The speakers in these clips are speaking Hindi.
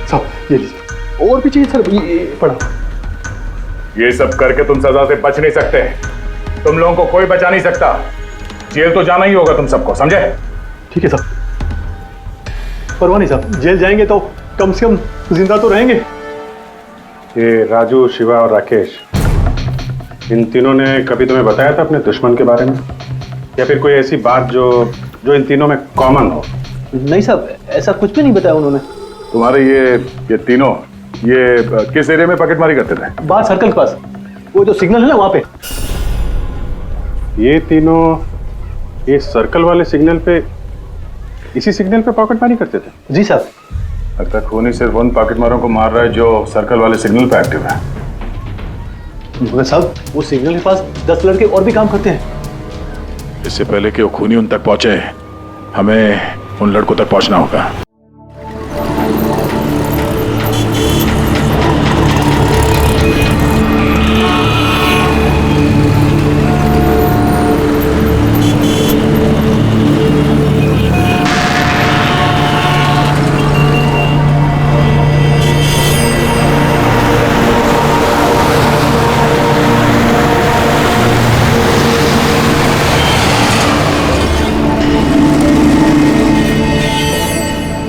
साहब ये लीजिए, और भी चाहिए सर? ये पड़ा। ये सब करके तुम सजा से बच नहीं सकते। तुम लोगों को कोई बचा नहीं सकता। जेल तो जाना ही होगा तुम सबको, समझे? ठीक है साहब, परवाह नहीं साहब, जेल जाएंगे तो कम से कम जिंदा तो रहेंगे। ये राजू, शिवा और राकेश, इन तीनों ने कभी तुम्हें बताया था अपने दुश्मन के बारे में, या फिर कोई ऐसी बात जो इन तीनों में कॉमन हो? नहीं साहब, ऐसा कुछ भी नहीं बताया उन्होंने। तुम्हारे ये तीनों ये किस एरिया में पॉकेटमारी करते थे? बाहर सर्कल के पास, वो जो सिग्नल है ना वहां पे। ये तीनों ये सर्कल वाले सिग्नल पे, इसी सिग्नल पे पॉकेटमारी करते थे? जी साहब। लगता है खूनी सिर्फ उन पॉकेटमारों को मार रहा है जो सर्कल वाले सिग्नल पे एक्टिव है। मगर साहब, वो सिग्नल के पास 10 लड़के और भी काम करते हैं। इससे पहले कि वो खूनी उन तक पहुंचे, हमें उन लड़कों तक पहुंचना होगा।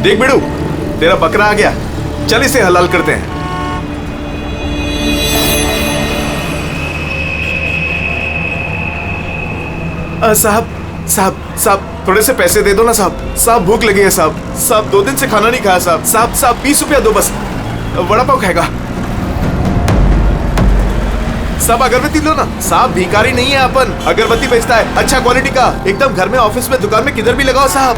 देख बिड़ू, तेरा बकरा आ गया, चल इसे हलाल करते हैं। साहब साहब साहब, थोड़े से पैसे दे दो ना साहब। साहब भूख लगी है साहब। साहब 2 दिन से खाना नहीं खाया साहब। साहब साहब 20 रुपया दो बस, वड़ा पाव खाएगा। साहब अगरबत्ती लो ना साहब, भिखारी नहीं है अपन, अगरबत्ती बेचता है अच्छा क्वालिटी का, एकदम घर में, ऑफिस में, दुकान में, किधर भी लगाओ साहब।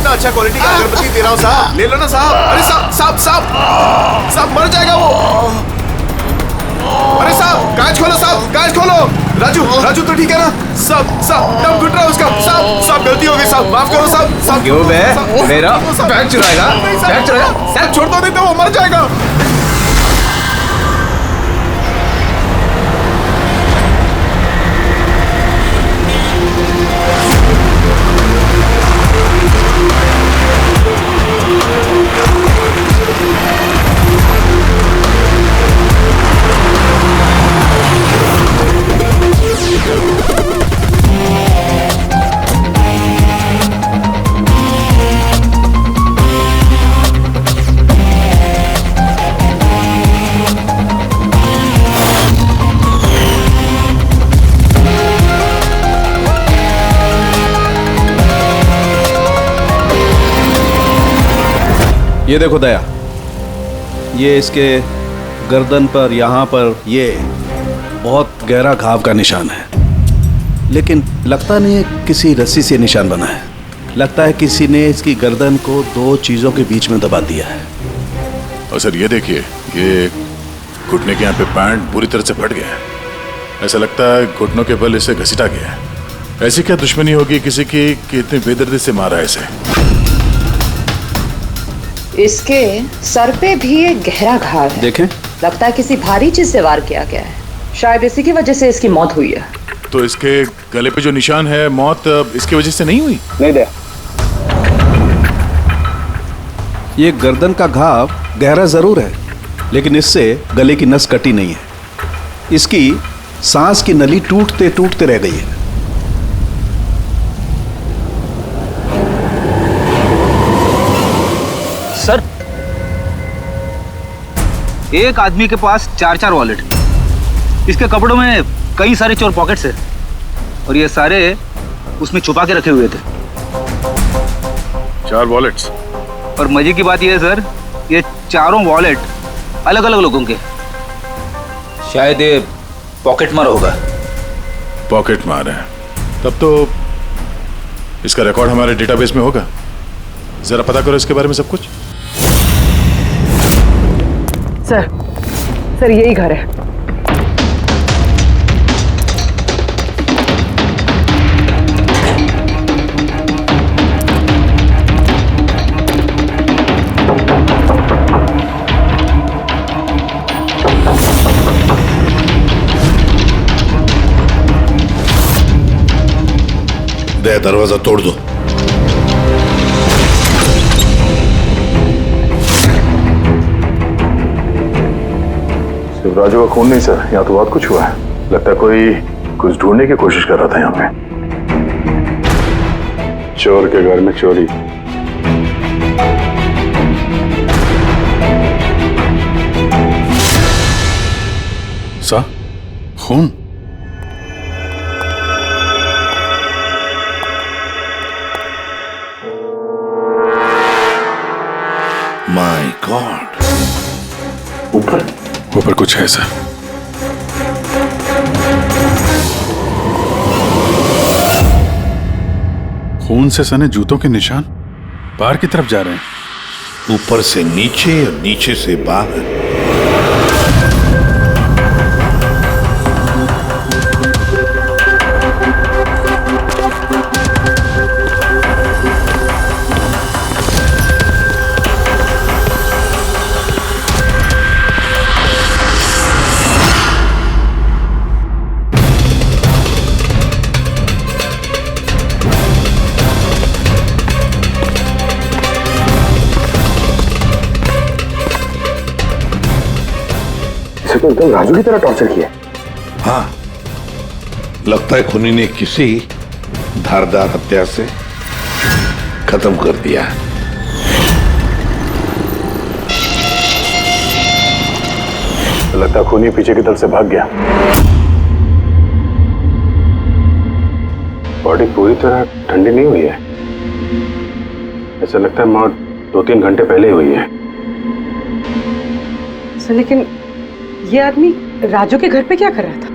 अच्छा क्वालिटी का अगरबत्ती दे रहा हूँ साहब, ले लो ना साहब। अरे साहब साहब साहब साहब मर जाएगा वो। अरे साहब कांच खोलो साहब, कांच खोलो। राजू राजू तो ठीक है ना साहब? साहब दम घुट रहा है उसका साहब। साहब गलती हो गई साहब, माफ करो साहब। साहब क्यों बे? मेरा बैग चुराएगा? बैग चुराएगा? साहब छोड़ दो, नहीं तो वो मर जाएगा। ये देखो दया, ये इसके गर्दन पर, यहाँ पर ये बहुत गहरा घाव का निशान है, लेकिन लगता नहीं है किसी रस्सी से निशान बना है। लगता है किसी ने इसकी गर्दन को 2 चीज़ों के बीच में दबा दिया है। और सर ये देखिए, ये घुटने के यहाँ पे पैंट पूरी तरह से फट गया है। ऐसा लगता है घुटनों के बल इसे घसीटा गया है। ऐसी क्या दुश्मनी होगी किसी की कि इतनी बेदर्दी से मारा है इसे? इसके सर पे भी एक गहरा घाव है। देखें, लगता है किसी भारी चीज से वार किया गया है। शायद इसी की वजह से इसकी मौत हुई है। तो इसके गले पे जो निशान है, मौत इसकी वजह से नहीं हुई? नहीं दे। ये गर्दन का घाव गहरा जरूर है, लेकिन इससे गले की नस कटी नहीं है। इसकी सांस की नली टूटते टूटते रह गई है। सर, एक आदमी के पास 4 वॉलेट, इसके कपड़ों में कई सारे चोर पॉकेट्स है, और ये सारे उसमें छुपा के रखे हुए थे। 4 वॉलेट्स? और मजे की बात यह है सर, ये चारों वॉलेट अलग अलग लोगों के। शायद ये पॉकेट मार होगा। पॉकेट मार है? तब तो इसका रिकॉर्ड हमारे डेटाबेस में होगा। जरा पता करो इसके बारे में सब कुछ। सर यही घर है। दया दरवाजा तोड़ दो। सिर्फ राजू का खून नहीं सर, यहाँ तो बहुत कुछ हुआ है। लगता है कोई कुछ ढूंढने की कोशिश कर रहा था यहाँ पे। चोर के घर में चोरी। सा खून। माय गॉड, ऊपर कुछ है सर। खून से सने जूतों के निशान बाहर की तरफ जा रहे हैं। ऊपर से नीचे और नीचे से बाहर। तो एकदम राजू की तरह टॉर्चर किया। हाँ, लगता है खूनी ने किसी धारदार हत्या से खत्म कर दिया। लगता है खूनी पीछे की तरफ से भाग गया। बॉडी पूरी तरह ठंडी नहीं हुई है। ऐसा लगता है मौत 2-3 घंटे पहले हुई है। सर लेकिन ये आदमी राजू के घर पे क्या कर रहा था?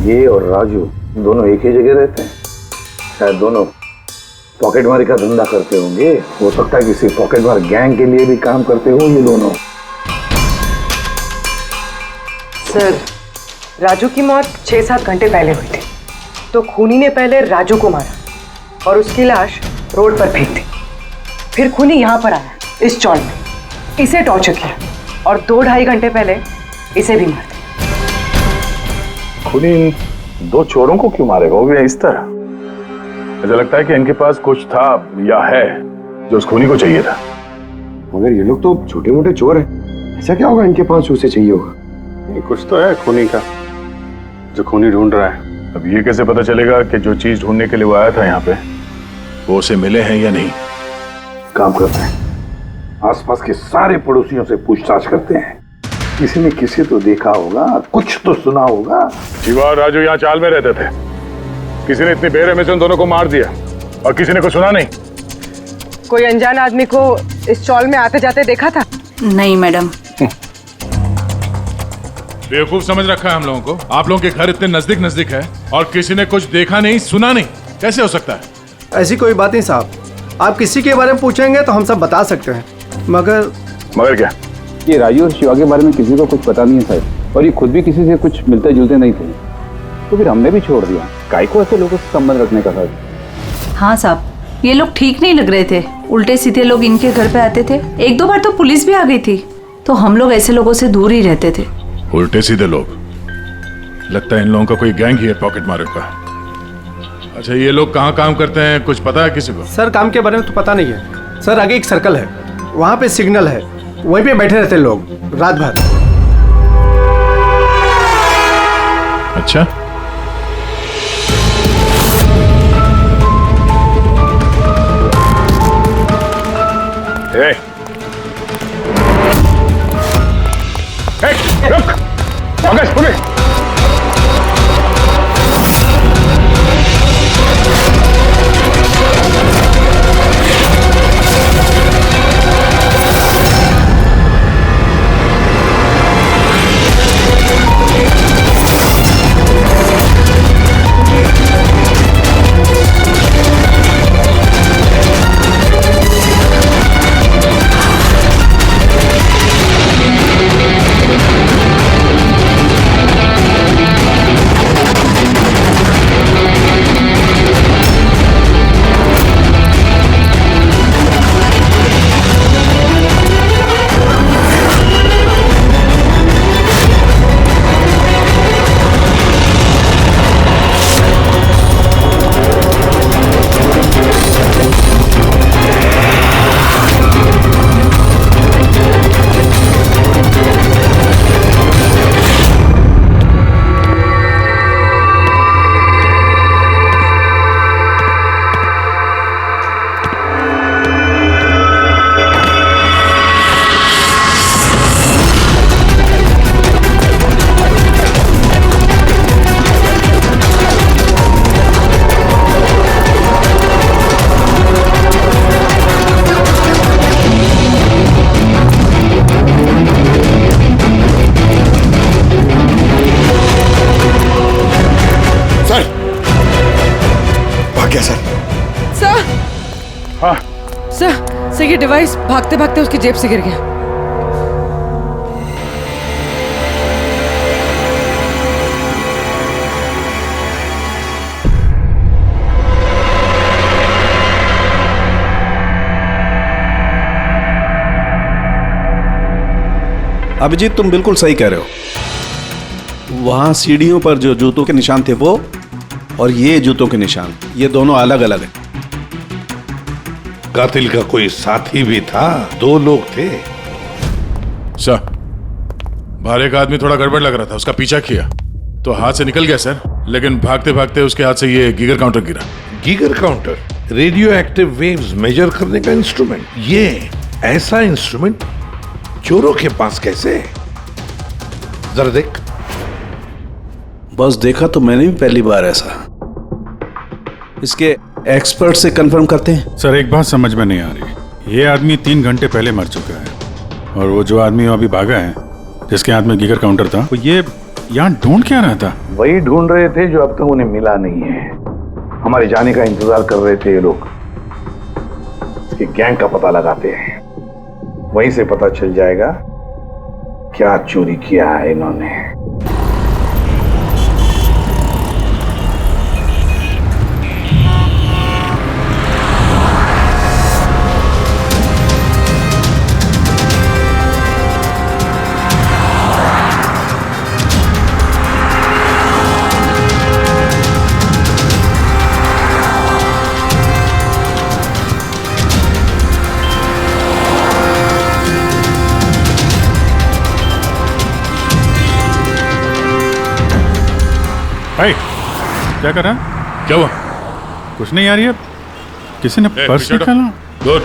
ये और राजू दोनों एक ही जगह रहते हैं। शायद दोनों पॉकेटमारी का धंधा करते होंगे। हो सकता है किसी पॉकेटमार गैंग के लिए भी काम करते हो ये दोनों। सर राजू की मौत 6-7 घंटे पहले हुई थी, तो खूनी ने पहले राजू को मारा और उसकी लाश रोड पर फेंक दी। फिर खूनी यहाँ पर आया इस चौल में, इसे टॉर्चर किया और 2-2.5 घंटे पहले इसे भी मार दिया। खूनी इन 2 चोरों को क्यों मारेगा, वो भी इस तरह? मुझे लगता है कि इनके पास कुछ था या है जो उस खूनी को चाहिए था। मगर ये लोग तो छोटे मोटे चोर हैं, ऐसा क्या होगा इनके पास उसे चाहिए होगा? ये कुछ तो है खूनी का जो खूनी ढूंढ रहा है। अब ये कैसे पता चलेगा कि जो चीज ढूंढने के लिए वो आया था यहाँ पे वो उसे मिले हैं या नहीं? काम करते हैं, आसपास के सारे पड़ोसियों से पूछताछ करते हैं। किसी ने किसी तो देखा होगा, कुछ तो सुना होगा। शिवा और राजू यहाँ चाल में रहते थे। किसी ने इतनी बेरहमी से उन दोनों को मार दिया और किसी ने कुछ सुना नहीं। कोई अनजान आदमी को इस चौल में आते जाते देखा था? नहीं मैडम। बेवकूफ समझ रखा है हम लोगों को। आप लोगों के घर इतने नजदीक नजदीक है और किसी ने कुछ देखा नहीं सुना नहीं, कैसे हो सकता है? ऐसी कोई बात नहीं साहब, आप किसी के बारे में पूछेंगे तो हम सब बता सकते हैं। मगर क्या? ये राजू और शिवा के बारे में किसी को कुछ पता नहीं है साहब, और ये खुद भी किसी से कुछ मिलते जुलते नहीं थे, तो फिर हमने भी छोड़ दिया। काय को ऐसे लोगों से संबंध रखने का साहब? हाँ साहब, ये लोग ठीक नहीं लग रहे थे। उल्टे सीधे लोग इनके घर पे आते थे। 1-2 बार तो पुलिस भी आ गई थी, तो हम लोग ऐसे लोगों से दूर ही रहते थे। उल्टे सीधे लोग? लगता है इन लोगों का कोई गैंग ही है पॉकेट मारे का। अच्छा, ये लोग कहाँ काम करते हैं, कुछ पता है किसी को? सर काम के बारे में तो पता नहीं है सर। आगे एक सर्कल है, वहाँ पे सिग्नल है, वहीं पे बैठे रहते लोग रात भर। अच्छा, रुक, पुलिस। गया सर। सर हाँ सर ये डिवाइस भागते भागते उसकी जेब से गिर गया। अभिजीत, तुम बिल्कुल सही कह रहे हो। वहां सीढ़ियों पर जो जूतों के निशान थे वो, और ये जूतों के निशान, ये दोनों अलग अलग हैं। कातिल का कोई साथी भी था, 2 लोग थे। सर, बाहर एक आदमी थोड़ा गड़बड़ लग रहा था, उसका पीछा किया तो हाथ से निकल गया सर, लेकिन भागते भागते उसके हाथ से ये गीगर काउंटर गिरा। Geiger counter radio active waves measure करने का इंस्ट्रूमेंट। ये ऐसा इंस्ट्रूमेंट चोरों के पास कैसे? जरा देख। बस देखा तो मैंने भी पहली बार ऐसा। इसके एक्सपर्ट से कंफर्म करते हैं। सर, एक बात समझ में नहीं आ रही। ये आदमी 3 घंटे पहले मर चुका है, और वो जो आदमी अभी भागा है, जिसके हाथ में गीगर काउंटर था, वो ये यहाँ ढूंढ क्या रहा था? वही ढूंढ रहे थे जो अब तक उन्हें मिला नहीं है। हमारे जाने का इंतजार कर रहे थे ये लोग। इसके गैंग का पता लगाते हैं, वहीं से पता चल जाएगा क्या चोरी किया है इन्होंने। भाई, क्या कर रहा है? क्या हुआ? कुछ नहीं यार, ये किसी ने पर्स निकाला। दूर।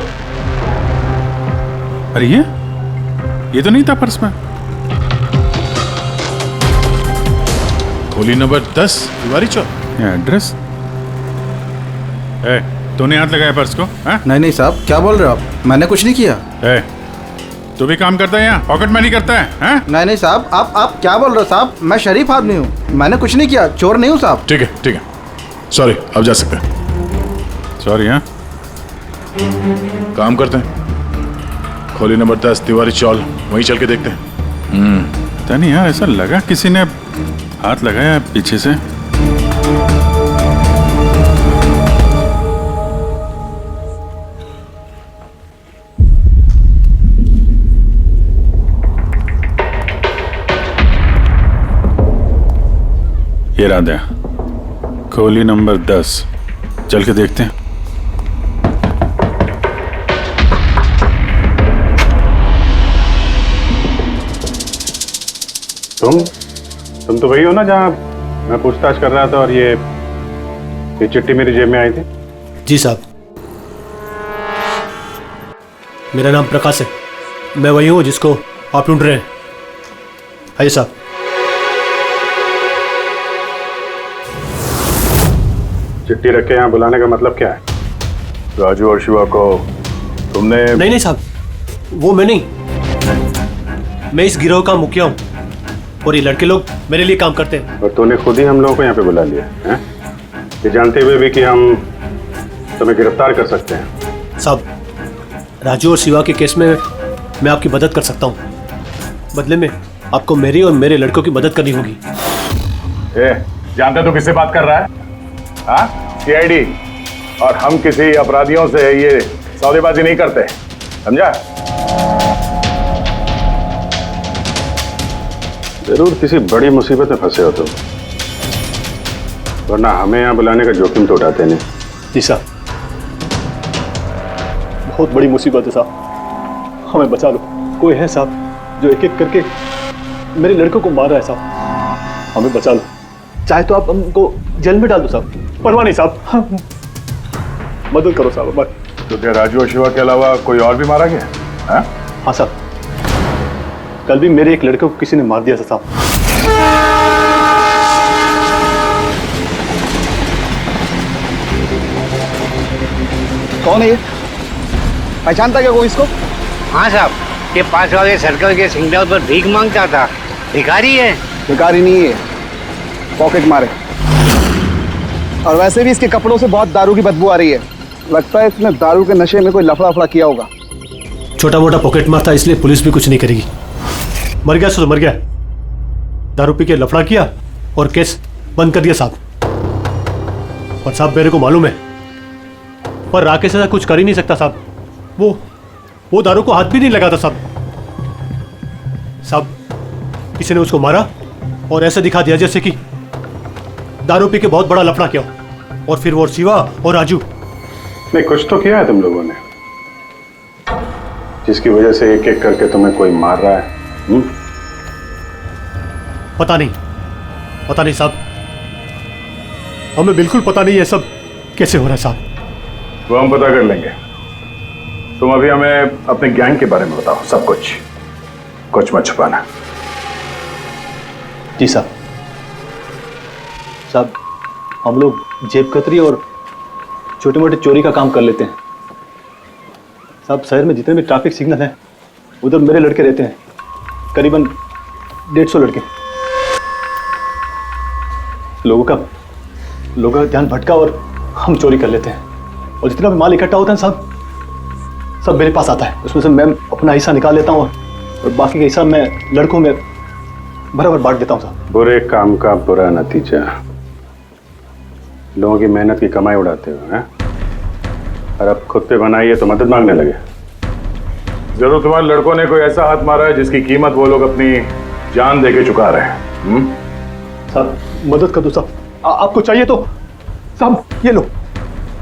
अरे ये तो नहीं था पर्स में। खोली नंबर 10 तिवारी चौक। ये एड्रेस। तूने हाथ लगाया पर्स को? हा? नहीं साहब, क्या बोल रहे हो आप? मैंने कुछ नहीं किया। तू भी काम करता है यहाँ, पॉकेट मनी करता है? हा? नहीं साहब, आप क्या बोल रहे हो साहब? मैं शरीफ आदमी हूँ, मैंने कुछ नहीं किया, चोर नहीं हूँ साहब। ठीक है, सॉरी, अब जा सकते हैं। सॉरी। हाँ, काम करते हैं, खोली नंबर 10 तिवारी चौल, वहीं चल के देखते हैं। पता नहीं यार, ऐसा लगा किसी ने हाथ लगाया पीछे से। ये रहा दया, खोली नंबर 10, चल के देखते हैं। तुम तो वही हो ना जहाँ मैं पूछताछ कर रहा था और ये चिट्ठी मेरी जेब में आई थी? जी साहब, मेरा नाम प्रकाश है, मैं वही हूँ जिसको आप ढूंढ रहे हैं। आइए साहब। चिट्ठी रख के यहाँ बुलाने का मतलब क्या है? राजू और शिवा को तुमने? नहीं साहब, वो मैं नहीं, मैं इस गिरोह का मुखिया हूँ और ये लड़के लोग मेरे लिए काम करते हैं। और तूने खुद ही हम लोगों को यहाँ पे बुला लिया है, ये जानते हुए भी कि हम तुम्हें गिरफ्तार कर सकते हैं। साहब, राजू और शिवा के केस में मैं आपकी मदद कर सकता हूँ, बदले में आपको मेरी और मेरे लड़कों की मदद करनी होगी। जानते तो किससे बात कर रहा है? सीआईडी, और हम किसी अपराधियों से ये सौदेबाजी नहीं करते, समझा? जरूर किसी बड़ी मुसीबत में फंसे हो तुम, वरना हमें यहाँ बुलाने का जोखिम तो उठाते नहीं। जी साहब, बहुत बड़ी मुसीबत है साहब, हमें बचा लो। कोई है साहब जो एक एक करके मेरे लड़कों को मार रहा है साहब, हमें बचा लो। चाहे तो आप हमको जेल में डाल दो साहब, परवाह नहीं साहब, मदद करो साहब हमारी। तो क्या राजू और शिवा के अलावा कोई और भी मारा गया? हाँ साहब, कल भी मेरे एक लड़के को किसी ने मार दिया था साहब। कौन है ये? पहचानता क्या कोई इसको? हाँ साहब, ये पास वाले सर्कल के सिग्नल पर भीख मांगता था। भिखारी है? भिखारी नहीं है, पॉकेट मारे। और वैसे भी इसके कपड़ों से बहुत दारू की बदबू आ रही है। लगता है इसने दारू के नशे में कोई लफड़ा फड़ा किया होगा। छोटा मोटा पॉकेट मार था, इसलिए पुलिस भी कुछ नहीं करेगी। मर गया सो मर गया, दारू पी के लफड़ा किया और केस बंद कर दिया साहब। और साहब मेरे को मालूम है, पर राकेश ऐसा कुछ कर ही नहीं सकता साहब। वो दारू को हाथ भी नहीं लगाता साहब। साहब किसी ने उसको मारा और ऐसा दिखा दिया जैसे कि दारू पी के बहुत बड़ा लफड़ा किया, और फिर वो शिवा और राजू। नहीं, कुछ तो किया है तुम लोगों ने, जिसकी वजह से एक एक करके तुम्हें कोई मार रहा है। पता नहीं साहब, हमें बिल्कुल पता नहीं है सब कैसे हो रहा है साहब। वो हम पता कर लेंगे। तुम अभी हमें अपने गैंग के बारे में बताओ, सब कुछ मत छुपाना। जी साहब। साहब हम लोग जेब कतरी और छोटे मोटे चोरी का काम कर लेते हैं साहब। शहर में जितने भी ट्रैफिक सिग्नल हैं उधर मेरे लड़के रहते हैं, करीबन 150 लड़के। लोगों का ध्यान भटका और हम चोरी कर लेते हैं, और जितना भी माल इकट्ठा होता है साहब सब मेरे पास आता है। उसमें से मैं अपना हिस्सा निकाल लेता हूँ और बाकी का हिस्सा मैं लड़कों में बराबर बांट देता हूँ साहब। बुरे काम का बुरा नतीजा, लोगों की मेहनत की कमाई उड़ाते हो हैं, और अब खुद पे बनाई है तो मदद मांगने लगे। जरूर तुम्हारे लड़कों ने कोई ऐसा हाथ मारा है जिसकी कीमत वो लोग अपनी जान देके चुका रहे हैं। साहब मदद कर दो साहब, आपको चाहिए तो साहब ये लो,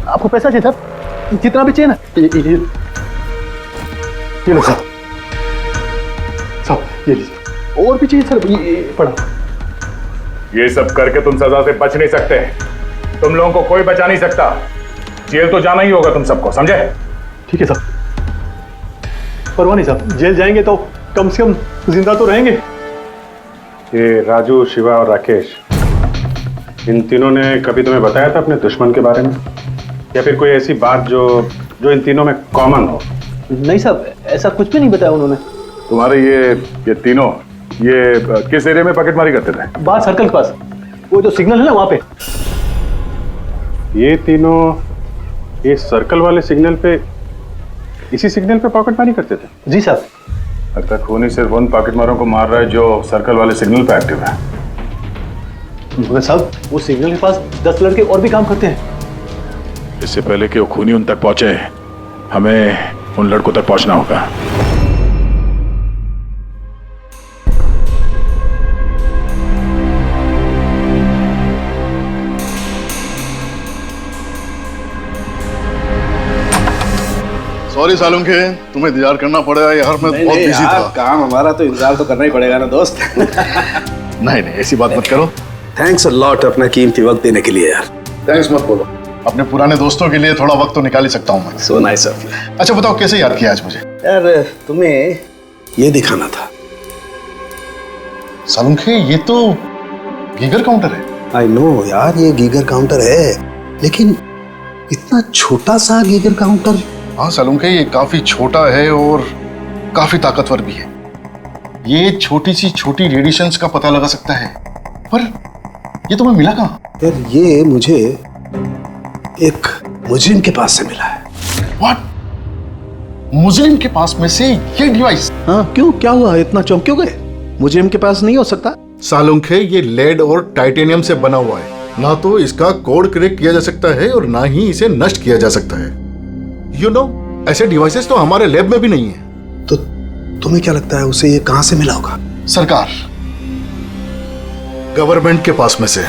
आपको पैसा चाहिए साहब, जितना भी चाहिए ना ये लो साहब। साहब ये लीजिए, और भी चाहिए सर, ये पड़ा। ये सब करके तुम सजा से बच नहीं सकते, तुम लोगों को कोई बचा नहीं सकता। जेल तो जाना ही होगा तुम सबको, समझे? ठीक है साहब, परवाह नहीं साहब, जेल जाएंगे तो कम से कम जिंदा तो रहेंगे। ये राजू, शिवा और राकेश, इन तीनों ने कभी तुम्हें बताया था अपने दुश्मन के बारे में, या फिर कोई ऐसी बात जो इन तीनों में कॉमन हो? नहीं साहब, ऐसा कुछ भी नहीं बताया उन्होंने। तुम्हारे ये तीनों ये किस एरिया में पॉकेटमारी करते थे? बाहर सर्कल के पास, वो जो सिग्नल है ना वहां पे। ये तीनों ये सर्कल वाले सिग्नल पे, इसी सिग्नल पे पॉकेटमारी करते थे? जी साहब। लगता है खूनी सिर्फ उन पॉकेटमारों को मार रहा है जो सर्कल वाले सिग्नल पे एक्टिव है। मगर साहब वो सिग्नल के पास 10 लड़के और भी काम करते हैं। इससे पहले कि वो खूनी उन तक पहुंचे, हमें उन लड़कों तक पहुंचना होगा। सॉरी सालुंखे, तुम्हें इंतजार करना पड़ेगा यार, मैं बहुत बिजी था। काम हमारा तो इंतजार तो करना ही पड़ेगा ना दोस्त। नहीं ऐसी बात मत करो। थैंक्स अ लॉट अपना कीमती वक्त देने के लिए यार। थैंक्स मत बोलो, अपने पुराने दोस्तों के लिए थोड़ा वक्त तो निकाल ही सकता हूँ मैं। So nice of you. अच्छा बताओ कैसे याद किया आज मुझे? यार तुम्हें ये दिखाना था। सालुंखे ये तो गीगर काउंटर है। आई नो यार, ये गीगर काउंटर है, लेकिन इतना छोटा सा गीगर काउंटर। हाँ सालुंखे, ये काफी छोटा है और काफी ताकतवर भी है। ये छोटी सी छोटी रेडिएशंस का पता लगा सकता है, पर ये तुम्हें मिला कहाँ? यार ये मुझे एक मुजरिम के पास से मिला है। व्हाट? मुजरिम के पास में से ये डिवाइस? हाँ क्यों, क्या हुआ, इतना चौंक क्यों गए? मुजरिम के पास नहीं हो सकता? सालुंखे ये लेड और टाइटेनियम से बना हुआ है, ना तो इसका कोड क्रैक किया जा सकता है और ना ही इसे नष्ट किया जा सकता है। You know, ऐसे डिवाइसेस तो हमारे लैब में भी नहीं है। तो तुम्हें क्या लगता है उसे ये कहां से मिला होगा? सरकार, गवर्नमेंट के पास में से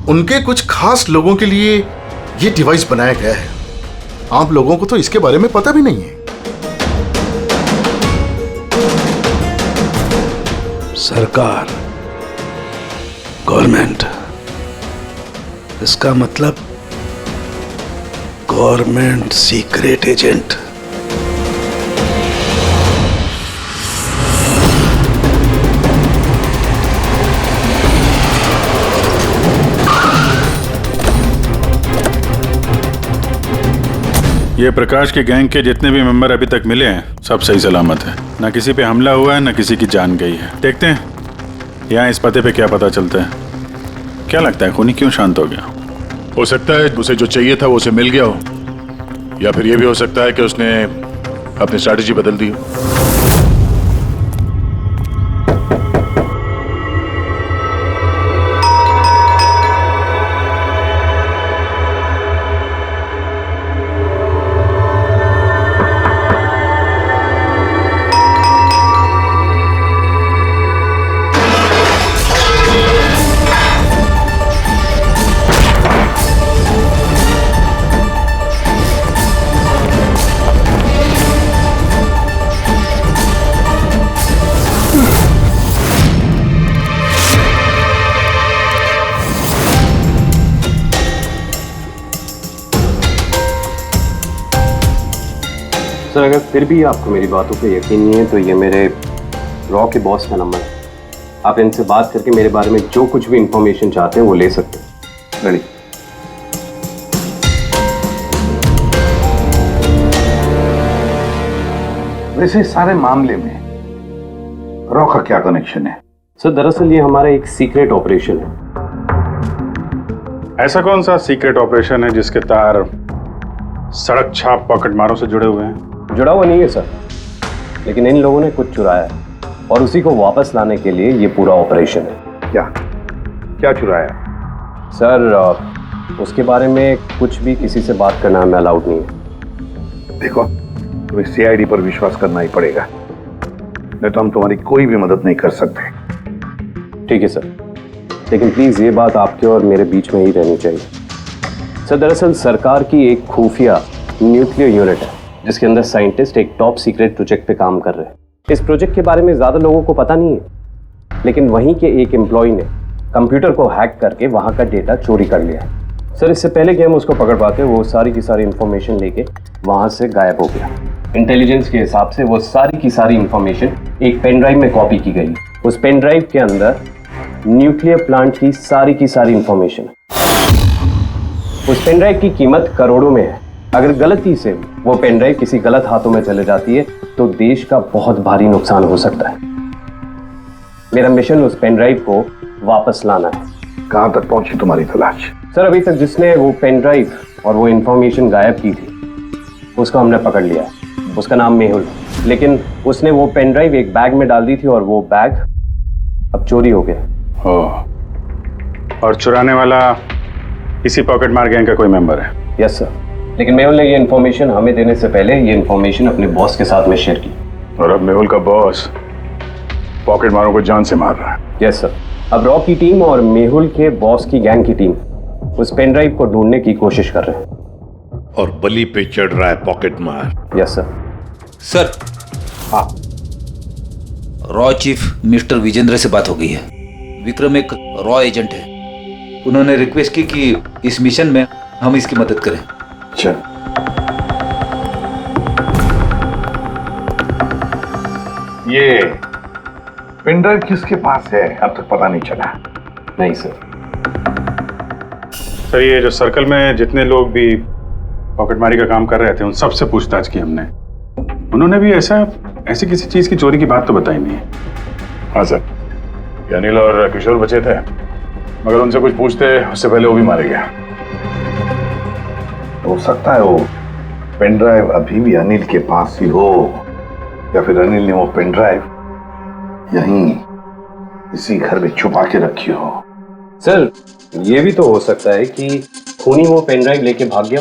उनके कुछ खास लोगों के लिए ये डिवाइस बनाया गया है। आप लोगों को तो इसके बारे में पता भी नहीं है। सरकार, गवर्नमेंट, इसका मतलब गवर्नमेंट सीक्रेट एजेंट। ये प्रकाश के गैंग के जितने भी मेंबर अभी तक मिले हैं सब सही सलामत है। ना किसी पे हमला हुआ है, ना किसी की जान गई है। देखते हैं यहाँ इस पते पे क्या पता चलता है। क्या लगता है खूनी क्यों शांत हो गया? हो सकता है उसे जो चाहिए था वो उसे मिल गया हो, या फिर ये भी हो सकता है कि उसने अपनी स्ट्रैटेजी बदल दी हो। सर, अगर फिर भी आपको मेरी बातों पे यकीन नहीं है तो ये मेरे रॉ के बॉस का नंबर है। आप इनसे बात करके मेरे बारे में जो कुछ भी इंफॉर्मेशन चाहते हैं वो ले सकते हैं। रेडी। वैसे सारे मामले में रॉ का क्या कनेक्शन है? सर, दरअसल ये हमारा एक सीक्रेट ऑपरेशन है। ऐसा कौन सा सीक्रेट ऑपरेशन है जिसके तार सड़क छाप पॉकेट मारों से जुड़े हुए हैं? जुड़ा हुआ नहीं है सर, लेकिन इन लोगों ने कुछ चुराया है और उसी को वापस लाने के लिए ये पूरा ऑपरेशन है। क्या क्या चुराया? सर, उसके बारे में कुछ भी किसी से बात करना हमें अलाउड नहीं है। देखो, तुम्हें सीआईडी पर विश्वास करना ही पड़ेगा, नहीं तो हम तुम्हारी कोई भी मदद नहीं कर सकते। ठीक है सर, लेकिन प्लीज ये बात आपके और मेरे बीच में ही रहनी चाहिए। सर, दरअसल सरकार की एक खुफिया न्यूक्लियर यूनिट है जिसके अंदर साइंटिस्ट एक टॉप सीक्रेट प्रोजेक्ट पे काम कर रहे हैं। इस प्रोजेक्ट के बारे में ज्यादा लोगों को पता नहीं है, लेकिन वहीं के एक एम्प्लॉय ने कंप्यूटर को हैक करके वहां का डेटा चोरी कर लिया है। सर, इससे पहले कि हम उसको पकड़ पाते वो सारी की सारी इंफॉर्मेशन लेके वहां से गायब हो गया। इंटेलिजेंस के हिसाब से वो सारी की सारी इंफॉर्मेशन एक पेन ड्राइव में कॉपी की गई। उस पेन ड्राइव के अंदर न्यूक्लियर प्लांट की सारी इंफॉर्मेशन। उस पेन ड्राइव की कीमत करोड़ों में है। अगर गलती से वो पेन ड्राइव किसी गलत हाथों में चले जाती है तो देश का बहुत भारी नुकसान हो सकता है। मेरा मिशन उस पेन ड्राइव को वापस लाना है। कहां तक पहुंची तुम्हारी तलाश? सर, अभी तक जिसने वो पेन ड्राइव और वो इंफॉर्मेशन गायब की थी उसको हमने पकड़ लिया है। उसका नाम मेहुल, लेकिन उसने वो पेन ड्राइव एक बैग में डाल दी थी और वो बैग अब चोरी हो गया। और चुराने वाला किसी पॉकेट मार गैंग का कोई मेंबर है? यस सर, लेकिन मेहुल ने ये इन्फॉर्मेशन हमें देने से पहले ये इन्फॉर्मेशन अपने बॉस के साथ में शेयर की। और अब मेहुल का बॉस पॉकेट मारों को जान से मार रहा है। यस सर, अब रॉ की टीम और मेहुल के बॉस की गैंग की टीम उस पेन ड्राइव को ढूंढने की कोशिश कर रहे हैं। और बलि पे चढ़ रहा है पॉकेट मार। Yes sir. सर, हाँ, रॉ चीफ मिस्टर विजेंद्र से बात हो गई है। विक्रम एक रॉ एजेंट है। उन्होंने रिक्वेस्ट की कि इस मिशन में हम इसकी मदद करें। चल। ये पेन ड्राइव किसके पास है अब तक पता नहीं चला? नहीं सर। सर, ये जो सर्कल में जितने लोग भी पॉकेटमारी का काम कर रहे थे उन सबसे पूछताछ की हमने। उन्होंने भी ऐसी किसी चीज की चोरी की बात तो बताई नहीं है। हाँ सर, ये अनिल और किशोर बचे थे, मगर उनसे कुछ पूछते उससे पहले वो भी मारे गया। हो सकता है वो पेन ड्राइव अभी भी अनिल के पास ही हो, या फिर अनिल ने वो पेन ड्राइव यहीं इसी घर में छुपा के रखी हो। सर, ये भी तो हो सकता है कि खूनी वो पेन ड्राइव लेके भाग गया।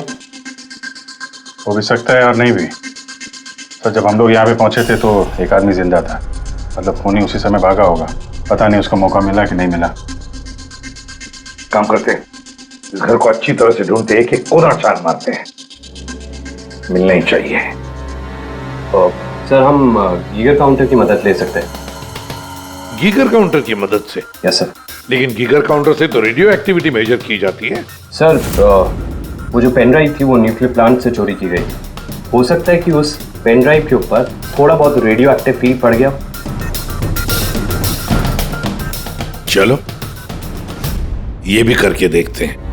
हो भी सकता है और नहीं भी। सर, जब हम लोग यहाँ पे पहुंचे थे तो एक आदमी जिंदा था, मतलब खूनी उसी समय भागा होगा। पता नहीं उसको मौका मिला कि नहीं मिला। काम करते हैं, इस घर को अच्छी तरह से ढूंढते, एक एक कोना छान मारते हैं। मिलना ही चाहिए। तो सर, हम गीगर काउंटर की मदद ले सकते हैं। गीगर काउंटर की मदद से? Yes sir. लेकिन गीगर काउंटर से तो रेडियो एक्टिविटी मेजर की जाती है। सर, वो जो पेन ड्राइव थी वो न्यूक्लियर प्लांट से चोरी की गई। हो सकता है कि उस पेन ड्राइव के ऊपर थोड़ा बहुत रेडियो एक्टिव फील पड़ गया। चलो ये भी करके देखते हैं।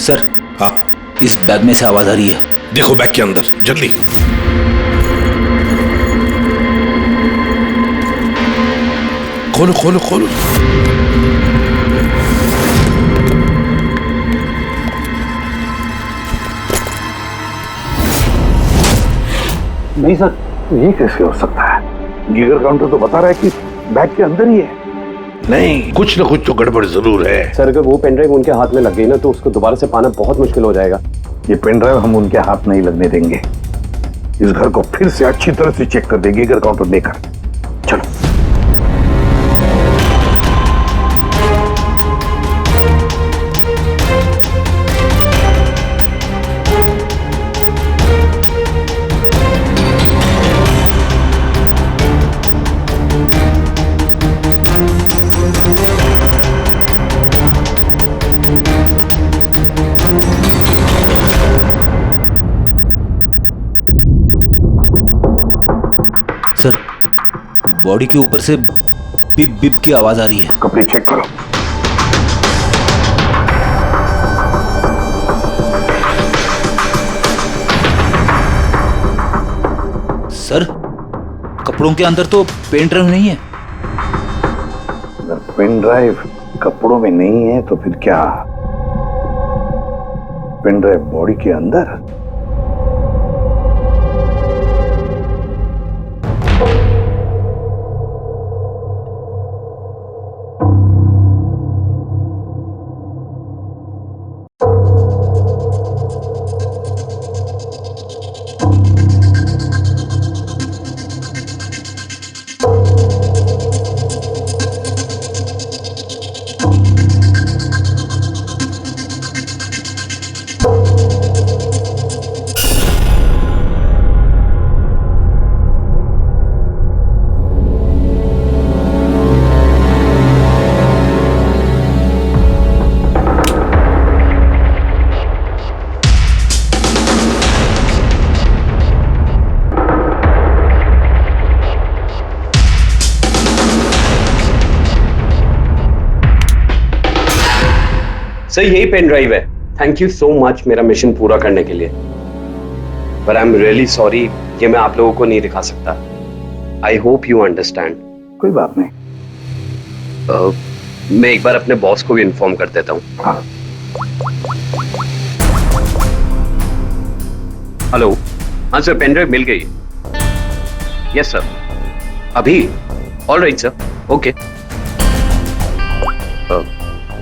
सर, हाँ, इस बैग में से आवाज आ रही है। देखो बैग के अंदर, जल्दी। खोलो खोलो खोलो। नहीं सर, ये कैसे हो सकता है? गीगर काउंटर तो बता रहा है कि बैग के अंदर ही है। नहीं, कुछ ना कुछ तो गड़बड़ जरूर है। सर अगर वो पेन ड्राइव उनके हाथ में लग गई ना तो उसको दोबारा से पाना बहुत मुश्किल हो जाएगा। ये पेन ड्राइव हम उनके हाथ नहीं लगने देंगे। इस घर को फिर से अच्छी तरह से चेक कर देंगे गीगर काउंटर देकर। चलो। सर, बॉडी के ऊपर से बिप बिप की आवाज आ रही है। कपड़े चेक करो। सर, कपड़ों के अंदर तो पेन ड्राइव नहीं है। अगर पेन ड्राइव कपड़ों में नहीं है तो फिर क्या? पेन ड्राइव बॉडी के अंदर? सर यही पेन ड्राइव है। थैंक यू सो मच मेरा मिशन पूरा करने के लिए। पर आई एम रियली सॉरी, ये मैं आप लोगों को नहीं दिखा सकता। I hope you understand. कोई बात नहीं। मैं एक बार अपने बॉस को भी इन्फॉर्म कर देता हूँ। हाँ। हेलो, हाँ सर, पेन ड्राइव मिल गई। यस सर, अभी? All right sir, okay.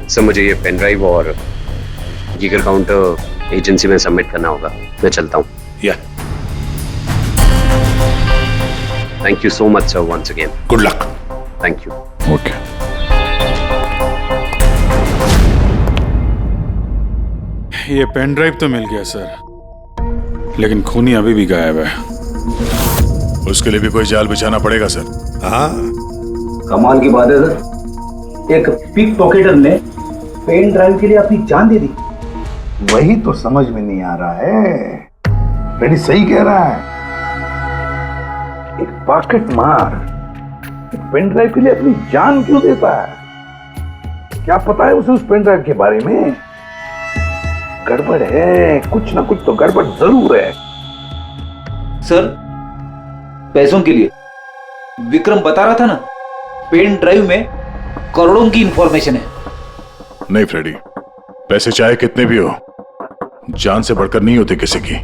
Sir मुझे ये पेन ड्राइव और गीगर काउंटर एजेंसी में सबमिट करना होगा। मैं चलता हूँ। Yeah thank you so much sir once again. Good luck. Thank you. Okay. ये पेन ड्राइव तो मिल गया सर, लेकिन खूनी अभी भी गायब है। उसके लिए भी कोई जाल बिछाना पड़ेगा सर। हाँ, कमाल की बात है सर, एक पिक पॉकेटर ने पेन ड्राइव के लिए अपनी जान दे दी। वही तो समझ में नहीं आ रहा है। रेडी सही कह रहा है। एक पॉकेट मार एक पेन ड्राइव के लिए अपनी जान क्यों देता है? क्या पता है उसे उस पेन ड्राइव के बारे में? गड़बड़ है, कुछ ना कुछ तो गड़बड़ जरूर है। सर, पैसों के लिए विक्रम बता रहा था ना, पेन ड्राइव में करोड़ों की इंफॉर्मेशन है। नहीं फ्रेडी, पैसे चाहे कितने भी हो, जान से बढ़कर नहीं होते किसी की।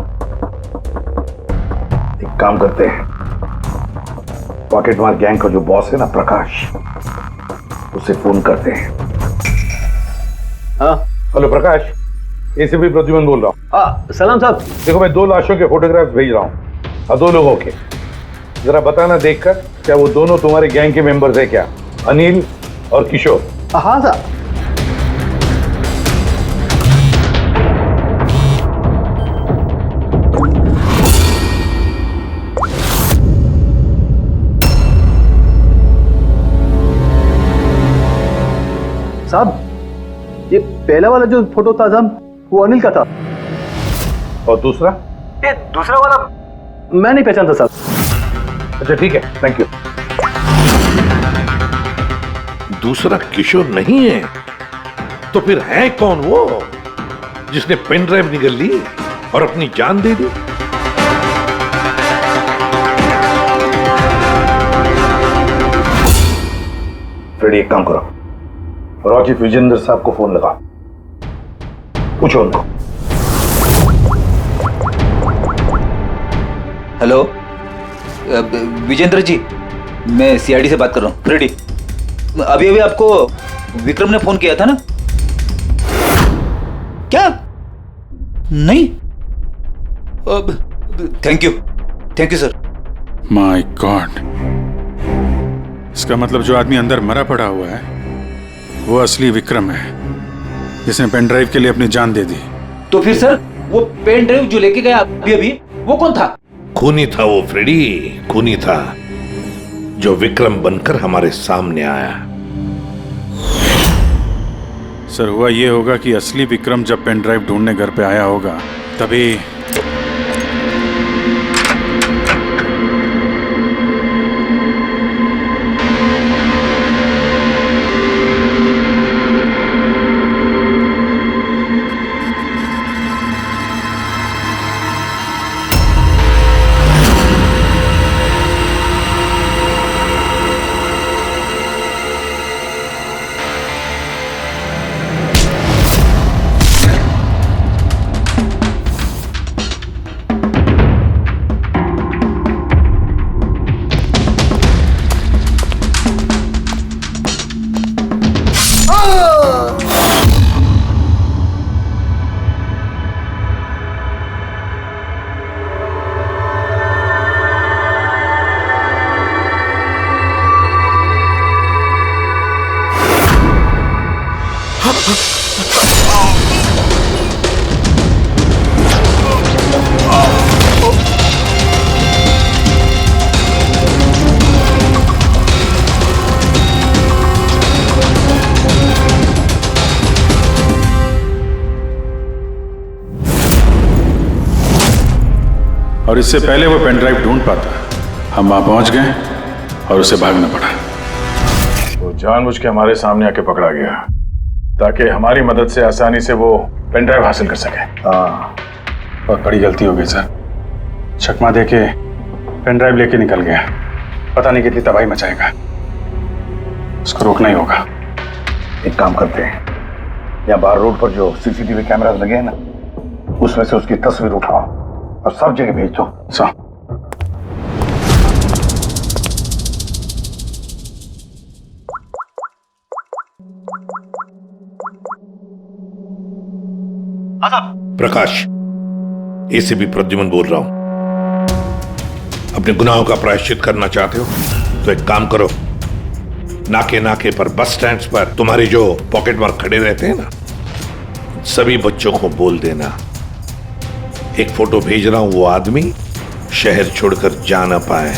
एक काम करते हैं, पॉकेट मार गैंग का जो बॉस है ना प्रकाश, उसे फोन करते हैं। हाँ हेलो प्रकाश, एसीपी प्रद्युमन बोल रहा हूँ। सलाम साहब। देखो मैं 2 लाशों के फोटोग्राफ्स भेज रहा हूँ और 2 लोगों के। जरा बताना देखकर क्या वो दोनों तुम्हारे गैंग के मेंबर्स है क्या? अनिल और किशोर। हाँ साहब। साहब, ये पहला वाला जो फोटो था साहब, वो अनिल का था। और दूसरा? ये दूसरा वाला मैं नहीं पहचानता साहब। अच्छा ठीक है, थैंक यू। दूसरा किशोर नहीं है तो फिर है कौन वो? जिसने पेन ड्राइव निकल ली और अपनी जान दे दी। फ्रेडी, एक काम करो, रॉकी विजेंद्र साहब को फोन लगा, पूछो उनको। हेलो विजेंद्र जी, मैं सीआईडी से बात कर रहा हूँ। फ्रेडी, अभी अभी आपको विक्रम ने फोन किया था ना? क्या? नहीं? Thank you sir. My God, इसका मतलब जो आदमी अंदर मरा पड़ा हुआ है वो असली विक्रम है, जिसने पेन ड्राइव के लिए अपनी जान दे दी। तो फिर सर वो पेन ड्राइव जो लेके गया अभी अभी, वो कौन था? खूनी था वो फ्रेडी, खूनी था, जो विक्रम बनकर हमारे सामने आया। सर हुआ ये होगा कि असली विक्रम जब पेन ड्राइव ढूंढने घर पे आया होगा तभी और इससे पहले वो पेन ड्राइव ढूंढ पाता, हम वहां पहुंच गए और उसे भागना पड़ा। वो जानबूझ के हमारे सामने आके पकड़ा गया ताकि हमारी मदद से आसानी से वो पेन ड्राइव हासिल कर सके। हाँ, बहुत बड़ी गलती हो गई सर। चकमा दे के पेन ड्राइव लेके निकल गया, पता नहीं कितनी तबाही मचाएगा। उसको रोकना ही होगा। एक काम करते हैं, यहाँ बाहर रोड पर जो सीसीटीवी कैमरास लगे हैं ना, उसमें से उसकी तस्वीर उठाओ और सब जगह भेज दो। प्रकाश, एसीपी प्रद्युमन बोल रहा हूं। अपने गुनाहों का प्रायश्चित करना चाहते हो तो एक काम करो, नाके नाके पर, बस स्टैंड्स पर तुम्हारे जो पॉकेट मार खड़े रहते हैं ना, सभी बच्चों को बोल देना एक फोटो भेज रहा हूं, वो आदमी शहर छोड़कर जा ना पाए।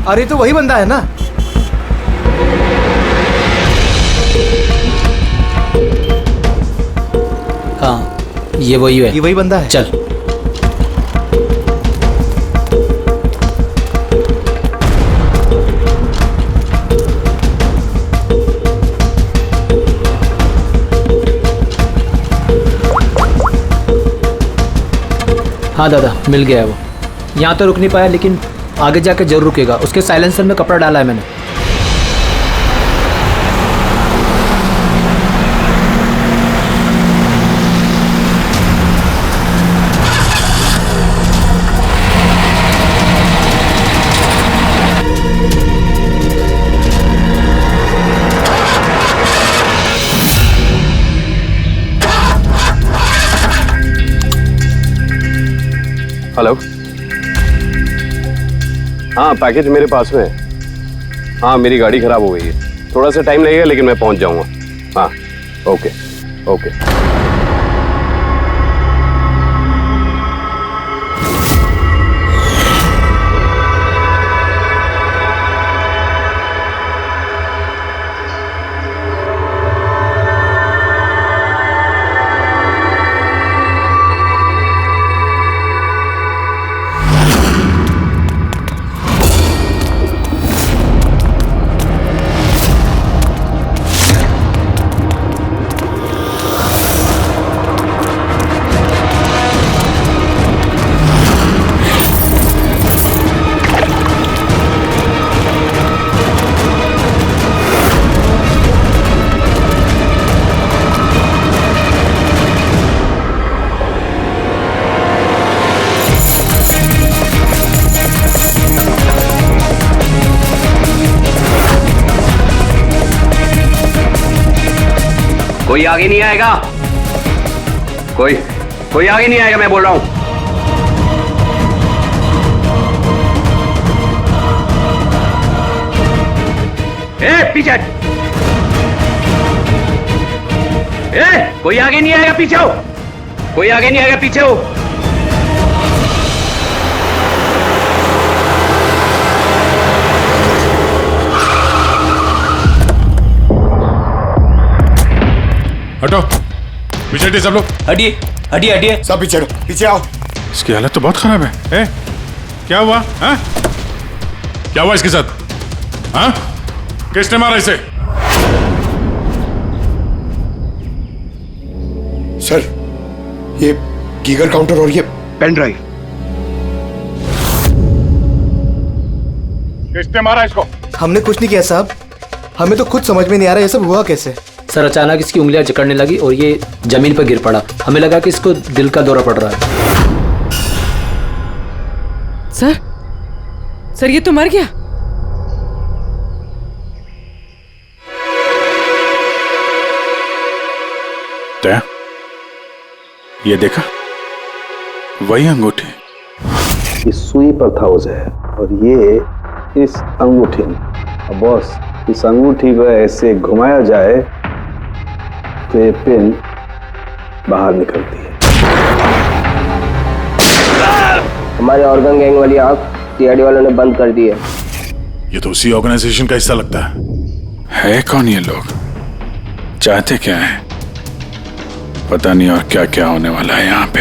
अरे तो वही बंदा है ना? हाँ, ये वही है। ये वही बंदा है। चल। हाँ दादा, मिल गया है वो। यहाँ तो रुक नहीं पाया, लेकिन आगे जाकर जरूर रुकेगा। उसके साइलेंसर में कपड़ा डाला है मैंने। हेलो। हाँ, पैकेज मेरे पास में है। हाँ, मेरी गाड़ी खराब हो गई है, थोड़ा सा टाइम लगेगा लेकिन मैं पहुंच जाऊंगा। हाँ, ओके ओके। कोई आगे नहीं आएगा, कोई आगे नहीं आएगा, मैं बोल रहा हूं। पीछे, कोई आगे नहीं आएगा, पीछे हो, कोई आगे नहीं आएगा, पीछे हो। हटो, पीछे हटिए सब लोग। हटिए हटिए हटिए, सब पीछे हटो, पीछे आओ। इसकी हालत तो बहुत खराब है। क्या हुआ? हाँ? क्या हुआ इसके साथ? हाँ? किसने मारा इसे? सर, ये गीगर काउंटर और ये पेन ड्राइव। किसने मारा इसको? हमने कुछ नहीं किया साहब, हमें तो खुद समझ में नहीं आ रहा ये सब हुआ कैसे। सर, अचानक इसकी उंगलियां जकड़ने लगी और ये जमीन पर गिर पड़ा। हमें लगा कि इसको दिल का दौरा पड़ रहा है। सर ये तो मर गया। दया, ये देखा? वही अंगूठी। इस सुई पर था उसे और ये इस अंगूठी में। अब बॉस, इस अंगूठी को ऐसे घुमाया जाए तो ये पिन बाहर निकलती है। हमारे ऑर्गन गैंग वाली आंख सीआईडी वालों ने बंद कर दी है। ये तो उसी ऑर्गेनाइजेशन का हिस्सा लगता है कौन ये लोग? चाहते क्या है? पता नहीं और क्या क्या होने वाला है यहाँ पे।